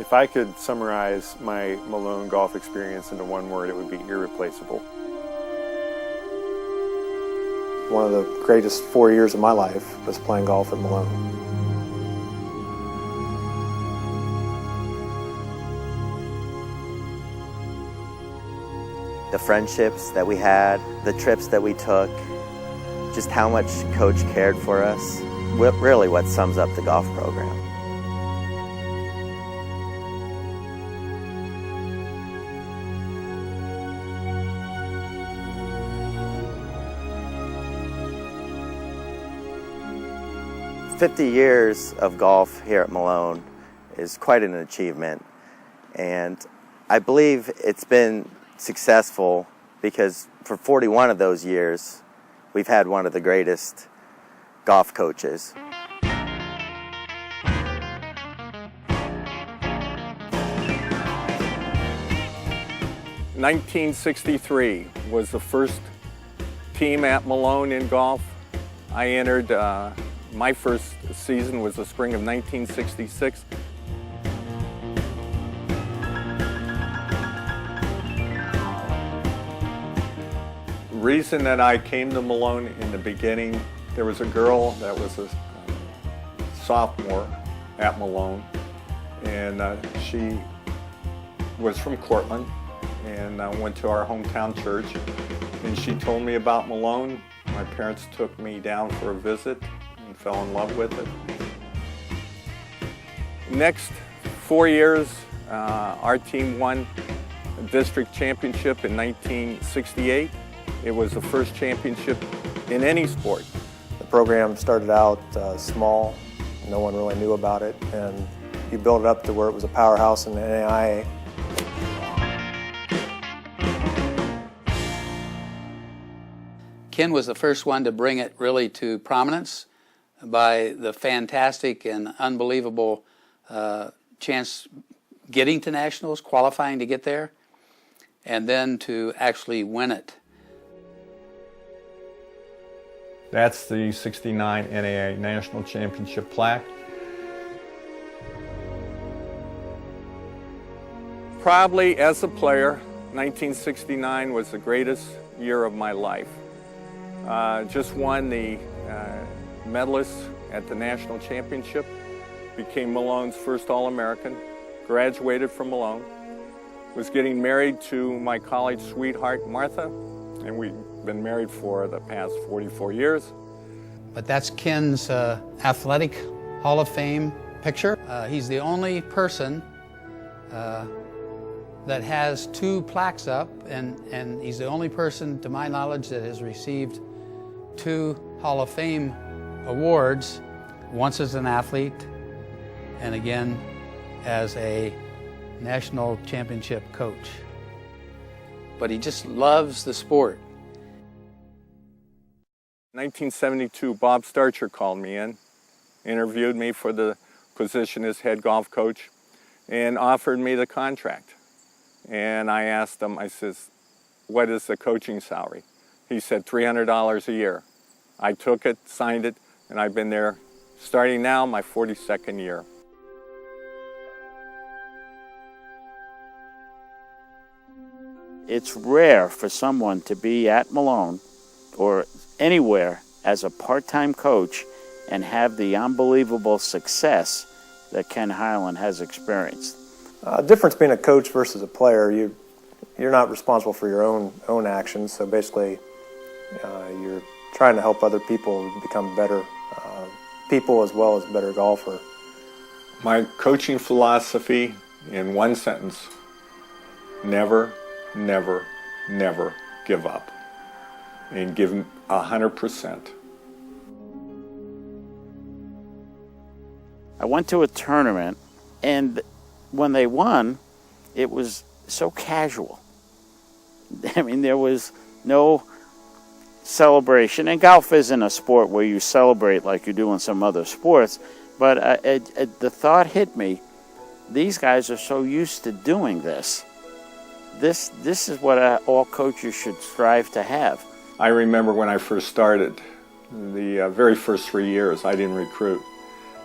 If I could summarize my Malone golf experience into one word, it would be irreplaceable. One of the greatest 4 years of my life was playing golf at Malone. The friendships that we had, the trips that we took, just how much Coach cared for us, really what sums up the golf program. "50 years of golf here at Malone is quite an achievement, and I believe it's been successful because for 41 of those years we've had one of the greatest golf coaches. 1963 was the first team at Malone in golf. I entered, my first season was the spring of 1966. The reason that I came to Malone in the beginning, there was a girl that was a sophomore at Malone, and she was from Cortland, and went to our hometown church, and she told me about Malone. My parents took me down for a visit and fell in love with it. Next 4 years, our team won a district championship in 1968. It was the first championship in any sport. The program started out small, no one really knew about it, and you built it up to where it was a powerhouse in the NAIA. Ken was the first one to bring it really to prominence by the fantastic and unbelievable chance getting to nationals, qualifying to get there, and then to actually win it. That's the '69 NAIA National Championship plaque. Probably as a player, 1969 was the greatest year of my life. Just won the medalist at the national championship, became Malone's first All-American, graduated from Malone, was getting married to my college sweetheart, Martha, and we've been married for the past 44 years. But that's Ken's Athletic Hall of Fame picture. He's the only person that has two plaques up, and he's the only person, to my knowledge, that has received two Hall of Fame awards, once as an athlete and again as a national championship coach. But he just loves the sport. 1972, Bob Starcher called me in, interviewed me for the position as head golf coach, and offered me the contract. And I asked him, I says, what is the coaching salary? He said $300 a year. I took it, signed it, and I've been there, starting now, my 42nd year. It's rare for someone to be at Malone or anywhere as a part-time coach and have the unbelievable success that Ken Highland has experienced. Difference being a coach versus a player, you're not responsible for your own actions, so basically you're trying to help other people become better people as well as better golfer. My coaching philosophy in one sentence: never, never, never give up, and give 100%. I went to a tournament, and when they won, it was so casual. I mean, there was no celebration, and golf isn't a sport where you celebrate like you do in some other sports, but the thought hit me, these guys are so used to doing this. This is what all coaches should strive to have. I remember when I first started, the very first 3 years I didn't recruit,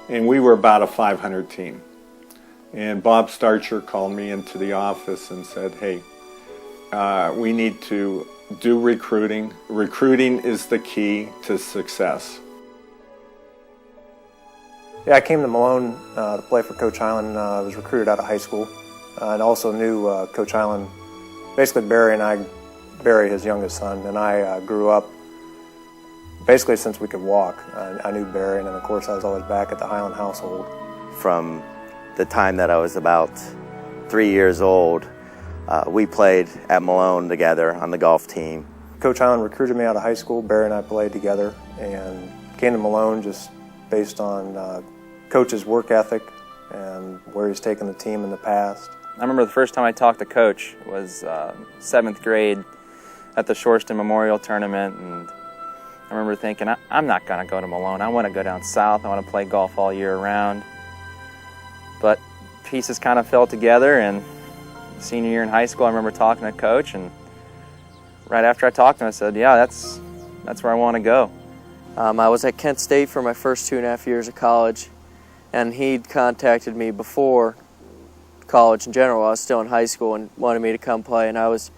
and we were about a 500 team. And Bob Starcher called me into the office and said, hey, we need to do recruiting. Recruiting is the key to success. Yeah, I came to Malone to play for Coach Hyland. I was recruited out of high school and also knew Coach Hyland. Basically, Barry, his youngest son, and I grew up basically since we could walk. I knew Barry, and then of course I was always back at the Hyland household. From the time that I was about 3 years old, we played at Malone together on the golf team. Coach Hyland recruited me out of high school. Barry and I played together and came to Malone just based on Coach's work ethic and where he's taken the team in the past. I remember the first time I talked to Coach was 7th grade at the Shoreston Memorial Tournament, and I remember thinking, I'm not going to go to Malone. I want to go down south. I want to play golf all year round. But pieces kind of fell together, and senior year in high school, I remember talking to Coach, and right after I talked to him, I said, yeah, that's where I want to go. I was at Kent State for my first 2.5 years of college, and he'd contacted me before college in general. I was still in high school and wanted me to come play, and I was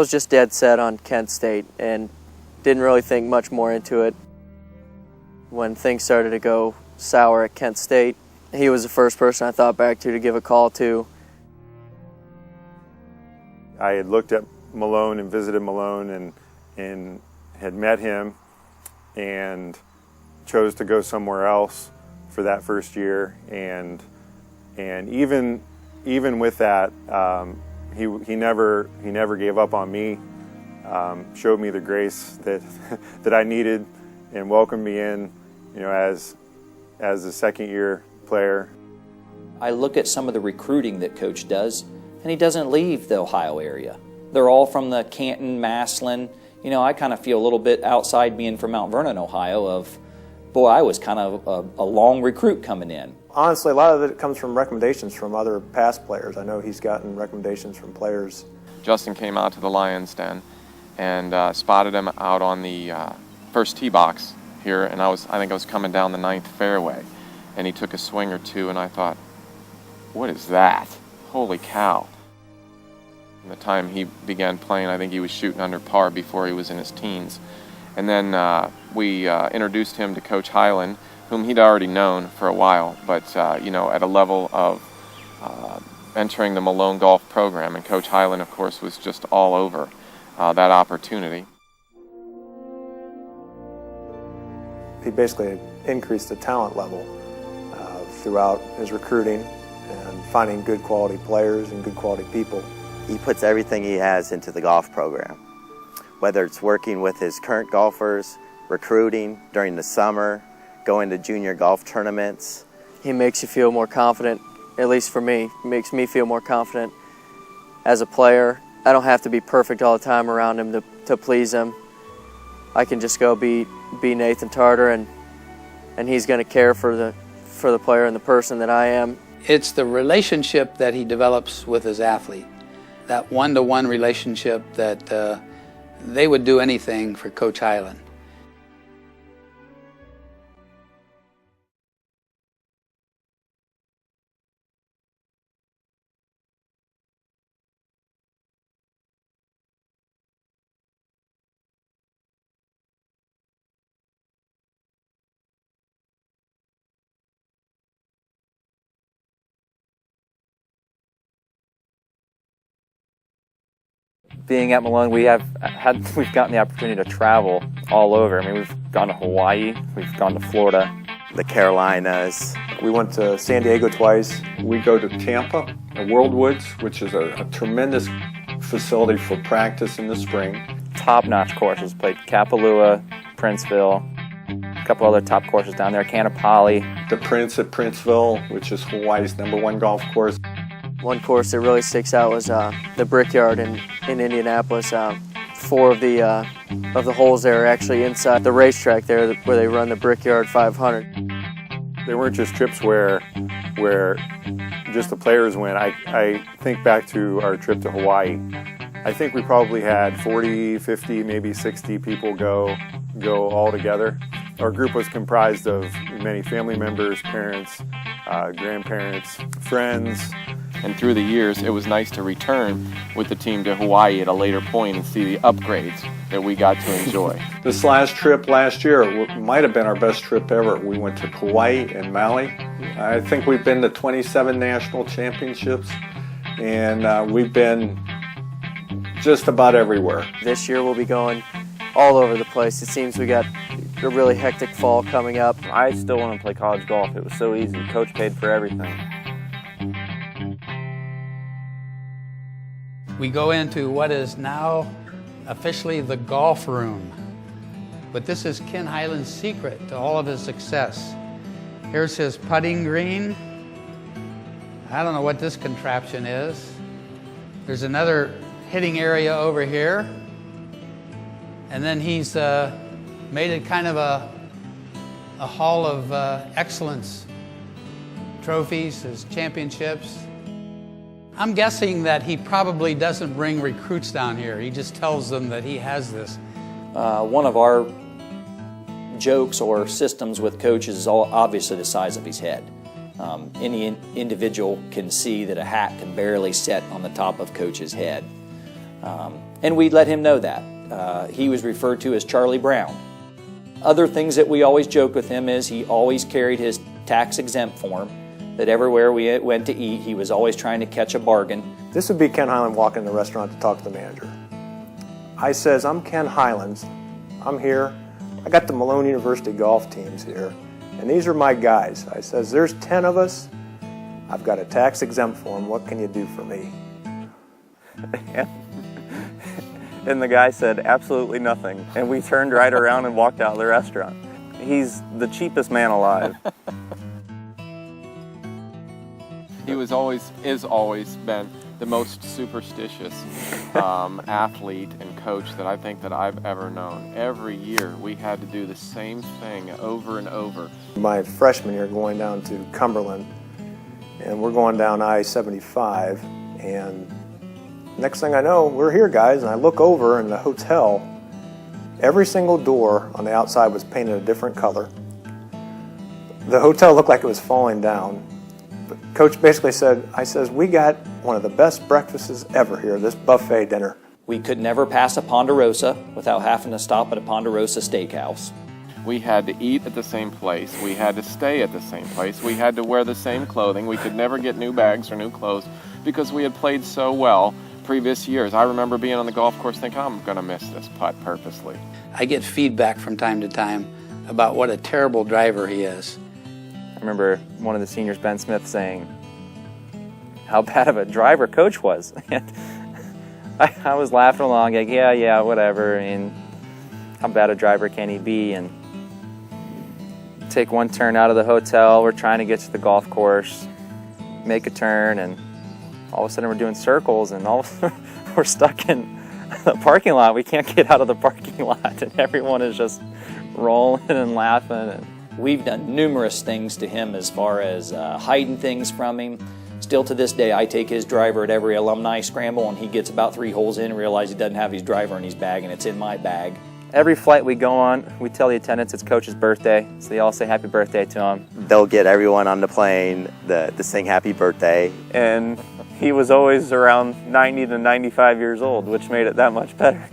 just dead set on Kent State and didn't really think much more into it. When things started to go sour at Kent State, he was the first person I thought back to give a call to. I had looked at Malone and visited Malone and had met him and chose to go somewhere else for that first year, and even with that, he never gave up on me. Showed me the grace that I needed and welcomed me in, as a second year player. I look at some of the recruiting that Coach does, and he doesn't leave the Ohio area. They're all from the Canton, Massillon. I kind of feel a little bit outside being from Mount Vernon, Ohio, of, boy, I was kind of a long recruit coming in. Honestly, a lot of it comes from recommendations from other past players. I know he's gotten recommendations from players. Justin came out to the Lions Den and spotted him out on the first tee box here, and I think I was coming down the 9th fairway, and he took a swing or two, and I thought, what is that? Holy cow. From the time he began playing, I think he was shooting under par before he was in his teens. And then we introduced him to Coach Hyland, whom he'd already known for a while, but at a level of entering the Malone golf program, and Coach Hyland, of course, was just all over that opportunity. He basically increased the talent level throughout his recruiting and finding good quality players and good quality people. He puts everything he has into the golf program, whether it's working with his current golfers, recruiting during the summer, going to junior golf tournaments. He makes you feel more confident, at least for me. He makes me feel more confident as a player. I don't have to be perfect all the time around him to please him. I can just go be Nathan Tarter, and he's going to care for the player and the person that I am. It's the relationship that he develops with his athlete, that one-to-one relationship that they would do anything for Coach Hyland. Being at Malone, we've gotten the opportunity to travel all over. I mean, we've gone to Hawaii, we've gone to Florida, the Carolinas. We went to San Diego twice. We go to Tampa, Worldwoods, which is a tremendous facility for practice in the spring. Top-notch courses. Played Kapalua, Princeville, a couple other top courses down there, Kaanapali. The Prince at Princeville, which is Hawaii's #1 golf course. One course that really sticks out was the Brickyard in Indianapolis. 4 of the holes there are actually inside the racetrack there where they run the Brickyard 500. They weren't just trips where just the players went. I think back to our trip to Hawaii. I think we probably had 40, 50, maybe 60 people go all together. Our group was comprised of many family members, parents, grandparents, friends. And through the years, it was nice to return with the team to Hawaii at a later point and see the upgrades that we got to enjoy. This last trip last year might have been our best trip ever. We went to Kauai and Maui. I think we've been to 27 national championships, and we've been just about everywhere. This year we'll be going all over the place. It seems we got a really hectic fall coming up. I still want to play college golf. It was so easy. Coach paid for everything. We go into what is now officially the golf room. But this is Ken Hyland's secret to all of his success. Here's his putting green. I don't know what this contraption is. There's another hitting area over here. And then he's made it kind of a hall of excellence. Trophies, his championships. I'm guessing that he probably doesn't bring recruits down here. He just tells them that he has this. One of our jokes or systems with coaches is obviously the size of his head. Any individual can see that a hat can barely sit on the top of Coach's head. And we let him know that. He was referred to as Charlie Brown. Other things that we always joke with him is he always carried his tax-exempt form, that everywhere we went to eat, he was always trying to catch a bargain. This would be Ken Hyland walking in the restaurant to talk to the manager. I says, I'm Ken Hyland. I'm here. I got the Malone University golf teams here, and these are my guys. I says, there's 10 of us. I've got a tax-exempt form. What can you do for me? And the guy said absolutely nothing. And we turned right around and walked out of the restaurant. He's the cheapest man alive. He is always been the most superstitious athlete and coach that I think that I've ever known. Every year we had to do the same thing over and over. My freshman year going down to Cumberland, and we're going down I-75, and next thing I know, we're here, guys, and I look over in the hotel. Every single door on the outside was painted a different color. The hotel looked like it was falling down. But Coach basically said, we got one of the best breakfasts ever here, this buffet dinner. We could never pass a Ponderosa without having to stop at a Ponderosa steakhouse. We had to eat at the same place. We had to stay at the same place. We had to wear the same clothing. We could never get new bags or new clothes because we had played so well previous years. I remember being on the golf course thinking, I'm going to miss this putt purposely. I get feedback from time to time about what a terrible driver he is. I remember one of the seniors, Ben Smith, saying how bad of a driver Coach was. And I was laughing along, like, yeah, whatever. And how bad a driver can he be? And take one turn out of the hotel, we're trying to get to the golf course, make a turn, and all of a sudden we're doing circles, and all of a sudden we're stuck in the parking lot. We can't get out of the parking lot, and everyone is just rolling and laughing. And we've done numerous things to him as far as hiding things from him. Still to this day, I take his driver at every alumni scramble, and he gets about 3 holes in and realizes he doesn't have his driver in his bag, and it's in my bag. Every flight we go on, we tell the attendants it's Coach's birthday, so they all say happy birthday to him. They'll get everyone on the plane to sing happy birthday. And he was always around 90 to 95 years old, which made it that much better.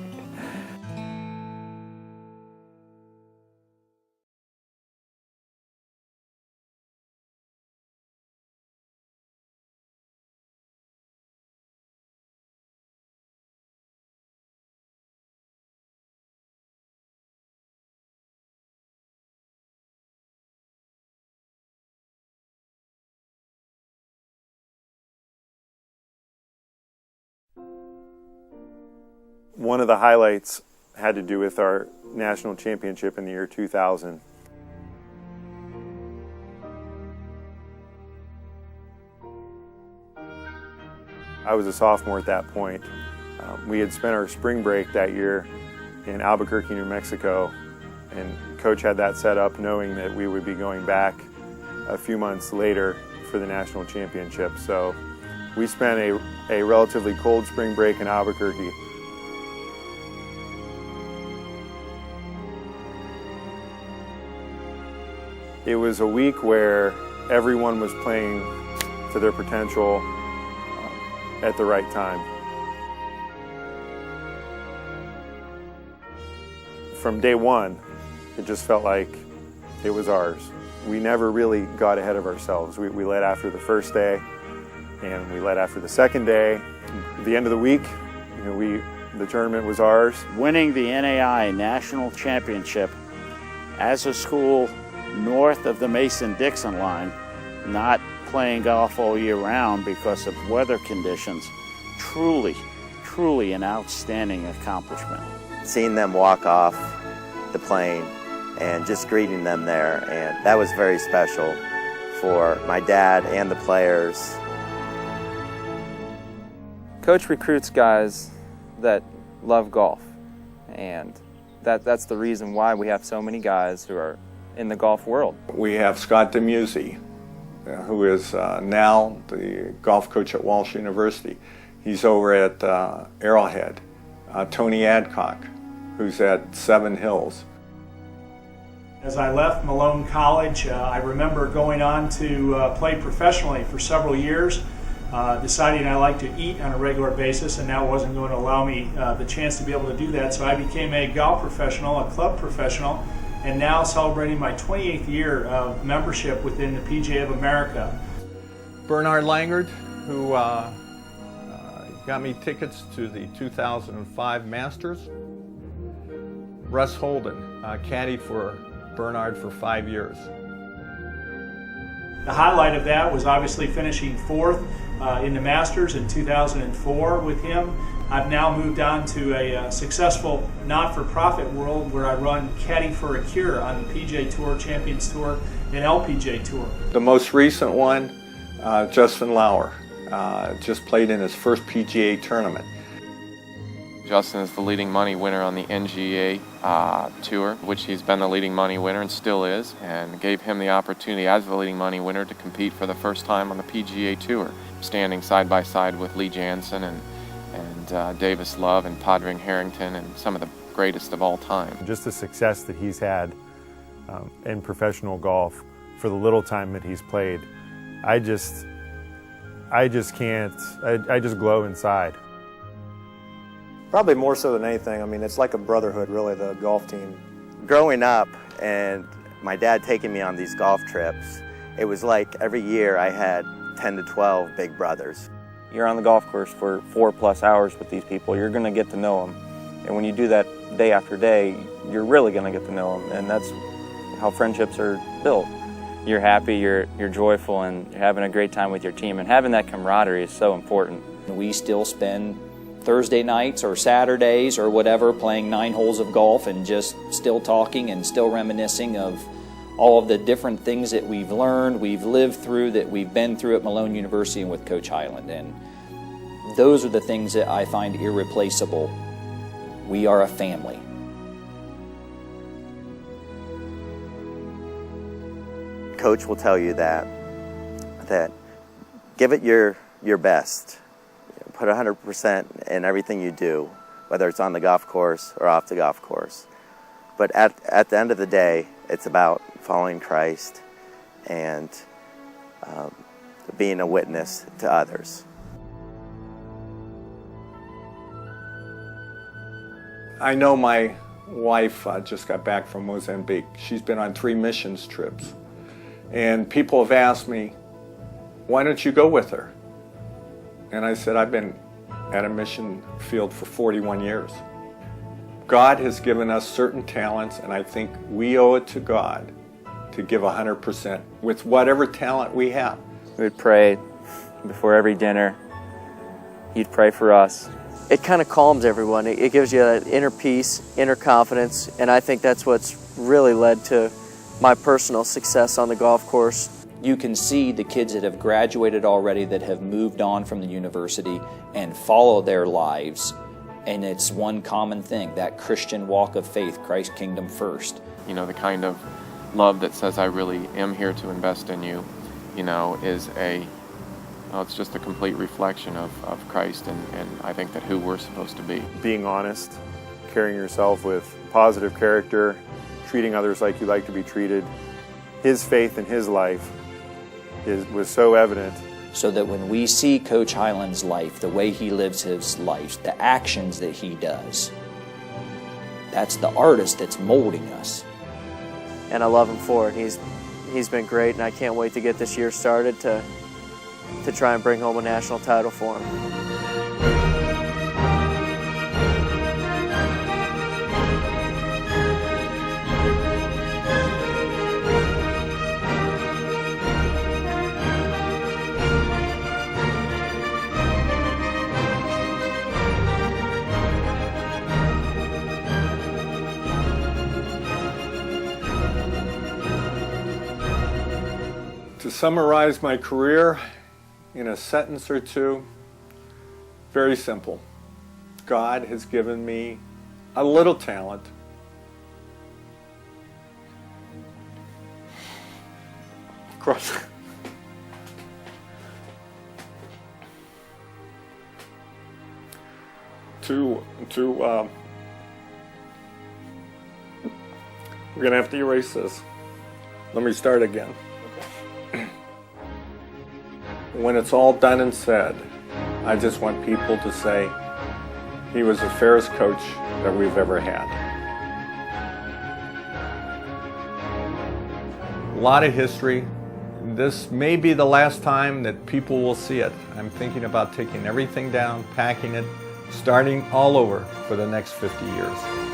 One of the highlights had to do with our national championship in the year 2000. I was a sophomore at that point. We had spent our spring break that year in Albuquerque, New Mexico, and Coach had that set up knowing that we would be going back a few months later for the national championship. So we spent a relatively cold spring break in Albuquerque. It was a week where everyone was playing to their potential at the right time. From day one, it just felt like it was ours. We never really got ahead of ourselves. We led after the first day, and we led after the second day. At the end of the week, the tournament was ours. Winning the NAI National Championship as a school north of the Mason-Dixon line, not playing golf all year round because of weather conditions, truly an outstanding accomplishment. Seeing them walk off the plane and just greeting them there, and that was very special for my dad and the players. Coach recruits guys that love golf, and that's the reason why we have so many guys who are in the golf world. We have Scott DeMusi, who is now the golf coach at Walsh University. He's over at Arrowhead. Tony Adcock, who's at Seven Hills. As I left Malone College, I remember going on to play professionally for several years, deciding I like to eat on a regular basis, and that wasn't going to allow me the chance to be able to do that. So I became a golf professional, a club professional, and now celebrating my 28th year of membership within the PGA of America. Bernard Langard, who got me tickets to the 2005 Masters. Russ Holden, caddied for Bernard for 5 years. The highlight of that was obviously finishing fourth in the Masters in 2004 with him. I've now moved on to a successful not-for-profit world where I run Caddy for a Cure on the PGA Tour, Champions Tour, and LPGA Tour. The most recent one, Justin Lauer, just played in his first PGA tournament. Justin is the leading money winner on the NGA Tour, which he's been the leading money winner and still is, and gave him the opportunity as the leading money winner to compete for the first time on the PGA Tour, standing side by side with Lee Jansen and Davis Love and Podring Harrington and some of the greatest of all time. Just the success that he's had in professional golf for the little time that he's played, I just glow inside. Probably more so than anything. I mean, it's like a brotherhood, really, the golf team. Growing up and my dad taking me on these golf trips, it was like every year I had 10 to 12 big brothers. You're on the golf course for 4+ hours with these people. You're going to get to know them. And when you do that day after day, you're really going to get to know them. And that's how friendships are built. You're happy, you're joyful, and you're having a great time with your team. And having that camaraderie is so important. We still spend Thursday nights or Saturdays or whatever playing 9 holes of golf and just still talking and still reminiscing of all of the different things that we've learned, we've lived through, that we've been through at Malone University and with Coach Highland. And those are the things that I find irreplaceable. We are a family. Coach will tell you that give it your best. Put 100% in everything you do, whether it's on the golf course or off the golf course. But at the end of the day, it's about following Christ and being a witness to others. I know my wife just got back from Mozambique. She's been on 3 missions trips. And people have asked me, why don't you go with her? And I said, I've been at a mission field for 41 years. God has given us certain talents, and I think we owe it to God to give 100% with whatever talent we have. We would pray before every dinner. He'd pray for us. It kind of calms everyone. It gives you that inner peace, inner confidence, and I think that's what's really led to my personal success on the golf course. You can see the kids that have graduated already, that have moved on from the university and follow their lives. And it's one common thing, that Christian walk of faith, Christ's kingdom first. You know, the kind of love that says I really am here to invest in you, is it's just a complete reflection of Christ and I think that who we're supposed to be. Being honest, carrying yourself with positive character, treating others like you like to be treated, his faith in his life was so evident. So that when we see Coach Highland's life, the way he lives his life, the actions that he does, that's the artist that's molding us. And I love him for it. He's been great, and I can't wait to get this year started to try and bring home a national title for him. To summarize my career in a sentence or two, very simple. God has given me a little talent. Cross. We're gonna have to erase this. Let me start again. When it's all done and said, I just want people to say he was the fairest coach that we've ever had. A lot of history. This may be the last time that people will see it. I'm thinking about taking everything down, packing it, starting all over for the next 50 years.